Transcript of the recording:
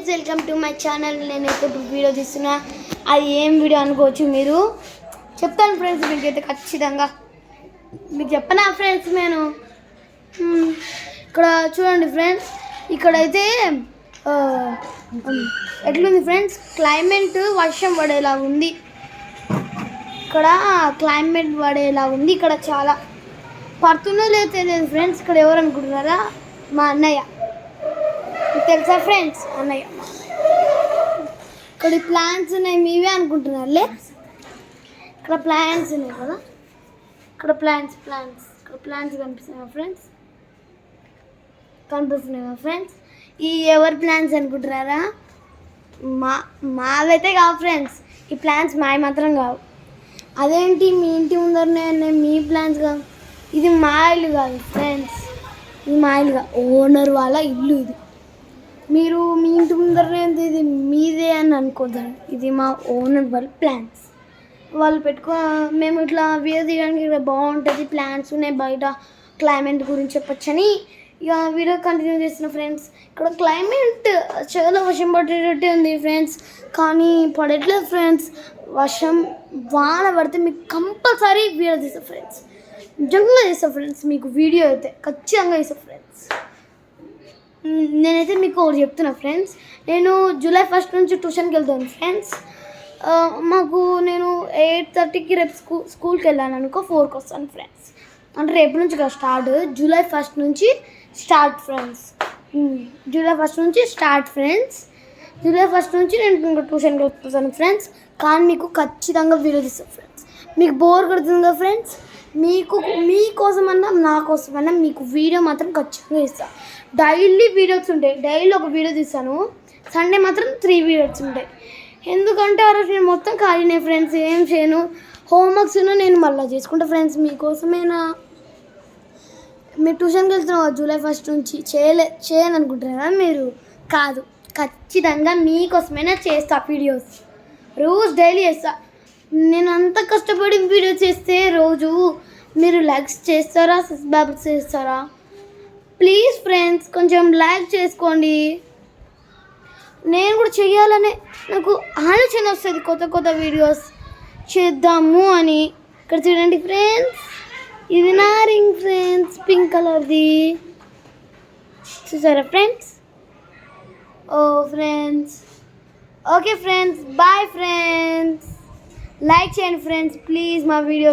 Friends, welcome to my channel. నేనైతే ఇప్పుడు video తీస్తున్నా. అది ఏం వీడియో అనుకోవచ్చు మీరు. చెప్తాను ఫ్రెండ్స్, మీకైతే ఖచ్చితంగా మీకు చెప్పనా ఫ్రెండ్స్. నేను ఇక్కడ చూడండి ఫ్రెండ్స్, ఇక్కడైతే ఎట్లుంది ఫ్రెండ్స్, క్లైమేట్ వర్షం పడేలా ఉంది. ఇక్కడ క్లైమేట్ పడేలా ఉంది. ఇక్కడ చాలా పడుతుందో లేదో తెలియదు ఫ్రెండ్స్. ఇక్కడ ఎవరు అనుకుంటున్నారా? మా అన్నయ్య. తెలుసా ఫ్రెండ్స్? అన్నయ్య. ఇక్కడ ప్లాంట్స్ ఉన్నాయి, మీవే అనుకుంటున్నారులే. ఇక్కడ ప్లాంట్స్ ఉన్నాయి కదా, ఇక్కడ ప్లాంట్స్ ఇక్కడ ప్లాంట్స్ కనిపిస్తున్నాయి ఫ్రెండ్స్. కనిపిస్తున్నాయి ఫ్రెండ్స్. ఈ ఎవరి ప్లాంట్స్ అనుకుంటున్నారా? మావైతే కావు ఫ్రెండ్స్. ఈ ప్లాంట్స్ మావి మాత్రం కావు. అదేంటి మీ ఇంటి ముందరనే మీ ప్లాంట్స్ కావు? ఇది మా ఇల్లు కాదు ఫ్రెండ్స్. ఇది మా ఇల్లు కాదు, ఓనర్ వాళ్ళ ఇల్లు ఇది. మీరు మీ ఇంటి ముందరనే ఇది మీదే అని అనుకోద్దాం. ఇది మా ఓనర్ వాళ్ళ ప్లాంట్స్. వాళ్ళు మేము ఇట్లా వీడియో తీయడానికి ఇక్కడ బాగుంటుంది, ప్లాంట్స్ ఉన్నాయి బయట, క్లైమేట్ గురించి చెప్పొచ్చని ఇక వీడియో కంటిన్యూ చేసిన ఫ్రెండ్స్. ఇక్కడ క్లైమేట్ చాలా వర్షం పడేటట్టే ఉంది ఫ్రెండ్స్, కానీ పడట్లేదు ఫ్రెండ్స్. వాన పడితే మీకు కంపల్సరీ వీడియో తీస్తా ఫ్రెండ్స్. నిజంగా చేస్తా ఫ్రెండ్స్, మీకు వీడియో అయితే ఖచ్చితంగా చేస్తా ఫ్రెండ్స్. నేనైతే మీకు ఒకటి చెప్తున్నా ఫ్రెండ్స్. నేను జూలై 1 నుంచి ట్యూషన్కి వెళ్తాను ఫ్రెండ్స్. నేను 8:30కి రేపు స్కూల్కి వెళ్ళాను అనుకో, 4కి వస్తాను ఫ్రెండ్స్. అంటే రేపు నుంచి కదా స్టార్ట్, జూలై 1 నుంచి స్టార్ట్ ఫ్రెండ్స్. జూలై 1 నుంచి స్టార్ట్ ఫ్రెండ్స్. జూలై 1 నుంచి నేను ట్యూషన్కి వెళ్తాను ఫ్రెండ్స్. కానీ మీకు ఖచ్చితంగా వీడియో తీస్తాను ఫ్రెండ్స్. మీకు బోర్ కొడుతుంది కదా ఫ్రెండ్స్, మీకోసమన్నా నా కోసమన్నా మీకు వీడియో మాత్రం ఖచ్చితంగా ఇస్తాను. డైలీ వీడియోస్ ఉంటాయి, డైలీ ఒక వీడియో తీస్తాను. సండే మాత్రం 3 వీడియోస్ ఉంటాయి. ఎందుకంటే ఆ రోజు నేను మొత్తం ఖాళీనే ఫ్రెండ్స్, ఏం చేయను. హోంవర్క్స్ నేను మళ్ళీ చేసుకుంటా ఫ్రెండ్స్. మీకోసమేనా? మీరు ట్యూషన్కి వెళ్తున్నావు జూలై 1 నుంచి చేయను అనుకుంటున్నారా మీరు? కాదు, ఖచ్చితంగా మీకోసమైనా చేస్తా వీడియోస్. రోజు డైలీ చేస్తా. నేను అంత కష్టపడి వీడియో చేస్తే రోజు మీరు లైక్స్ చేస్తారా, సబ్స్క్రైబ్ చేస్తారా? ప్లీజ్ ఫ్రెండ్స్, కొంచెం లైక్ చేసుకోండి. నేను కూడా చెయ్యాలనే నాకు ఆలోచన వస్తుంది, కొత్త వీడియోస్ చేద్దాము అని. ఇక్కడ చూడండి ఫ్రెండ్స్, ఇది నా రింగ్ ఫ్రెండ్స్, పింక్ కలర్ది. చూసారా friends? Oh friends, okay friends, bye friends. Like చేయండి ఫ్రెండ్స్ ప్లీజ్ మా వీడియో.